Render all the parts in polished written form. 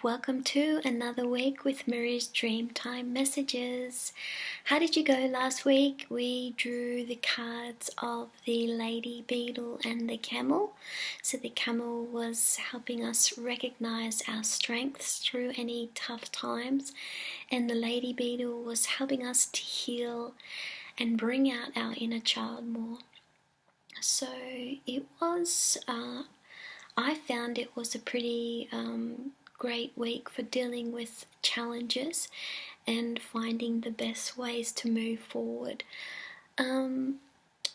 welcome to another week with Mirree's Dreamtime Messages. How did you go last week? We drew the cards of the lady beetle and the camel. So the camel was helping us recognize our strengths through any tough times, and the lady beetle was helping us to heal and bring out our inner child more. So it was, I found it was a pretty great week for dealing with challenges and finding the best ways to move forward.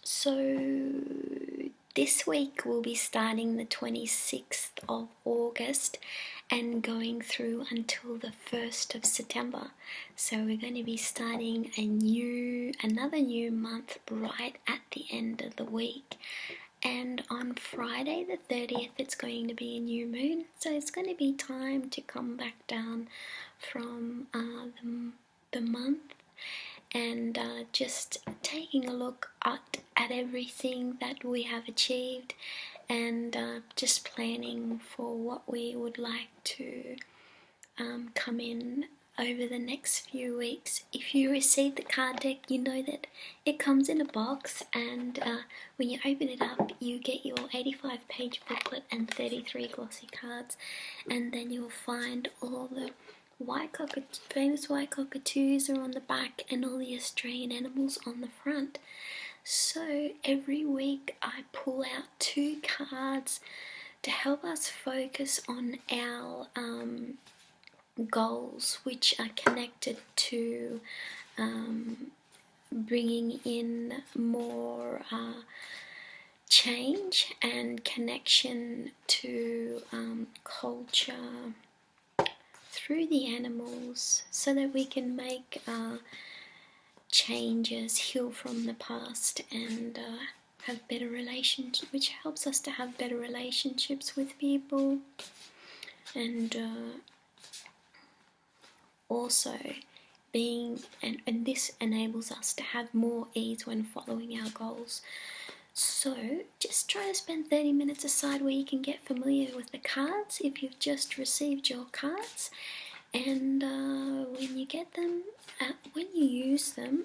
So this week we'll be starting the 26th of August and going through until the 1st of September. So we're going to be starting another new month right at the end of the week. And on Friday the 30th it's going to be a new moon, so it's going to be time to come back down from the month and just taking a look at everything that we have achieved and just planning for what we would like to come in over the next few weeks. If you receive the card deck, you know that it comes in a box, and when you open it up you get your 85-page booklet and 33 glossy cards, and then you'll find all the famous white cockatoos are on the back and all the Australian animals on the front. So every week I pull out 2 cards to help us focus on our goals, which are connected to bringing in more change and connection to culture through the animals, so that we can make changes, heal from the past, and have better relationships, which helps us to have better relationships with people, and also and this enables us to have more ease when following our goals. So just try to spend 30 minutes aside where you can get familiar with the cards if you've just received your cards, and when you get them, when you use them,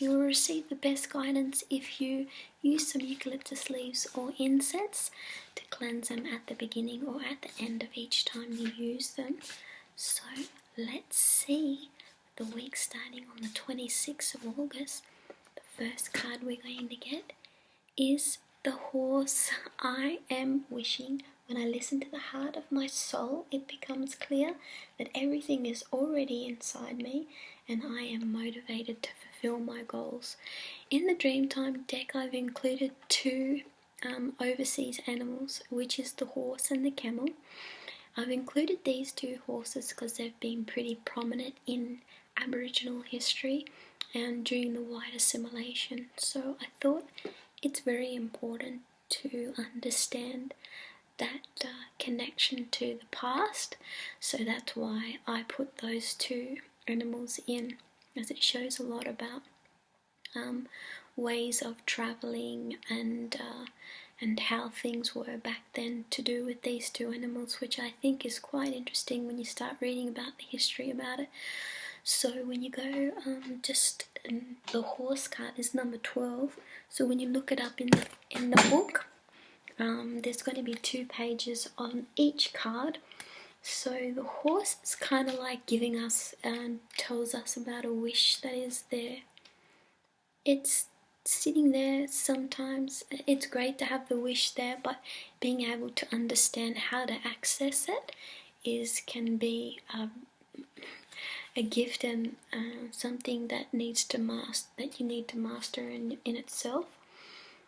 you'll receive the best guidance if you use some eucalyptus leaves or incense to cleanse them at the beginning or at the end of each time you use them. So let's see the week starting on the 26th of August. The first card we're going to get is the horse. I am wishing. When I listen to the heart of my soul, it becomes clear that everything is already inside me and I am motivated to fulfill my goals. In the Dreamtime deck I've included 2 overseas animals, which is the horse and the camel. I've included these 2 horses because they've been pretty prominent in Aboriginal history and during the white assimilation. So I thought it's very important to understand that connection to the past. So that's why I put those 2 animals in, as it shows a lot about ways of travelling and how things were back then to do with these 2 animals, which I think is quite interesting when you start reading about the history about it. So when you go, the horse card is number 12. So when you look it up in the book, there's going to be 2 pages on each card. So the horse is kind of like giving us and tells us about a wish that is there. It's sitting there sometimes. It's great to have the wish there, but being able to understand how to access it can be a gift and something that you need to master in itself.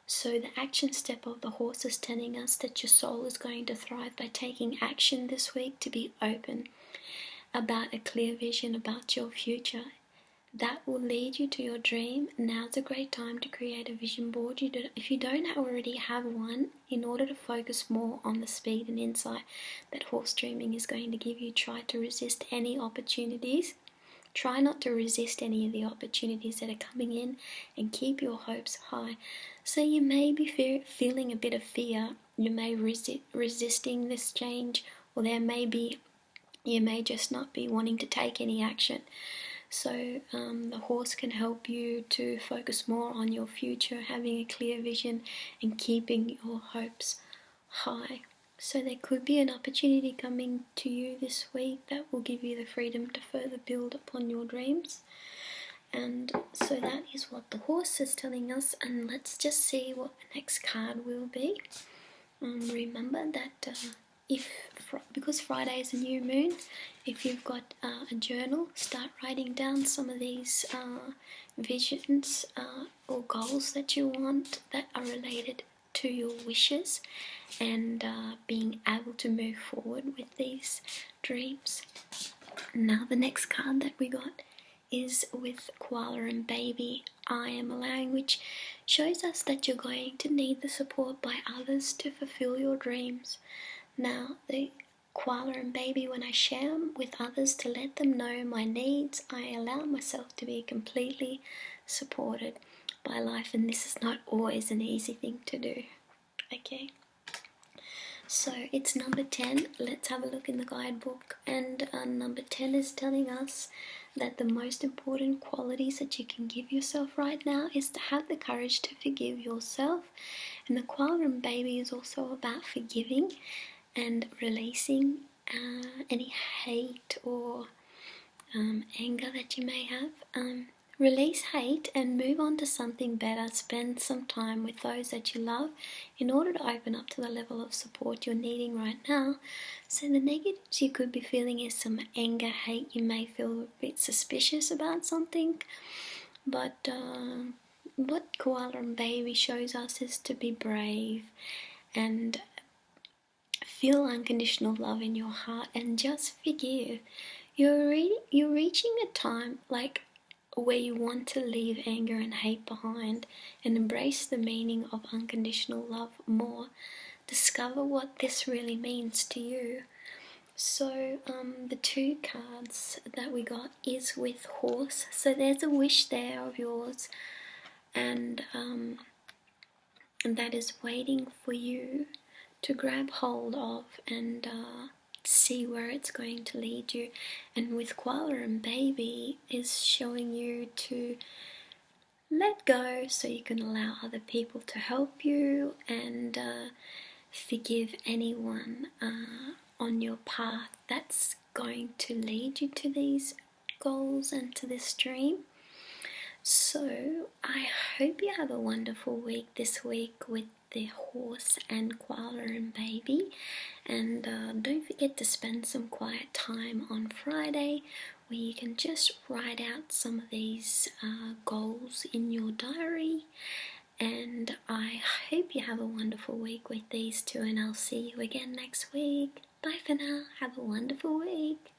So the action step of the horse is telling us that your soul is going to thrive by taking action this week to be open about a clear vision about your future. That will lead you to your dream. Now's a great time to create a vision board. If you don't already have one, in order to focus more on the speed and insight that horse dreaming is going to give you, try not to resist any opportunities that are coming in, and keep your hopes high. So you may be feeling a bit of fear. You may resisting this change, or there may be You may just not be wanting to take any action. So the horse can help you to focus more on your future, having a clear vision and keeping your hopes high. So there could be an opportunity coming to you this week that will give you the freedom to further build upon your dreams. And so that is what the horse is telling us, and let's just see what the next card will be. Remember that because Friday is a new moon, if you've got a journal, start writing down some of these visions or goals that you want that are related to your wishes, and being able to move forward with these dreams. Now the next card that we got is with Koala and Baby, I am allowing, which shows us that you're going to need the support by others to fulfill your dreams. Now the Koala and Baby, when I share them with others to let them know my needs, I allow myself to be completely supported by life, and this is not always an easy thing to do. Okay, so it's number 10. Let's have a look in the guidebook, and number 10 is telling us that the most important qualities that you can give yourself right now is to have the courage to forgive yourself. And the Koala and Baby is also about forgiving and releasing any hate or anger that you may have. Release hate and move on to something better. Spend some time with those that you love in order to open up to the level of support you're needing right now. So the negatives you could be feeling is some anger, hate. You may feel a bit suspicious about something, but what Koala and Baby shows us is to be brave and feel unconditional love in your heart and just forgive. You're reaching a time where you want to leave anger and hate behind and embrace the meaning of unconditional love more. Discover what this really means to you. So the 2 cards that we got is with horse. So there's a wish there of yours, and that is waiting for you to grab hold of and see where it's going to lead you. And with Koala and Baby is showing you to let go so you can allow other people to help you, and forgive anyone on your path that's going to lead you to these goals and to this dream. So I hope you have a wonderful week this week with the horse and Koala and Baby, and don't forget to spend some quiet time on Friday where you can just write out some of these goals in your diary. And I hope you have a wonderful week with these 2, and I'll see you again next week. Bye for now. Have a wonderful week.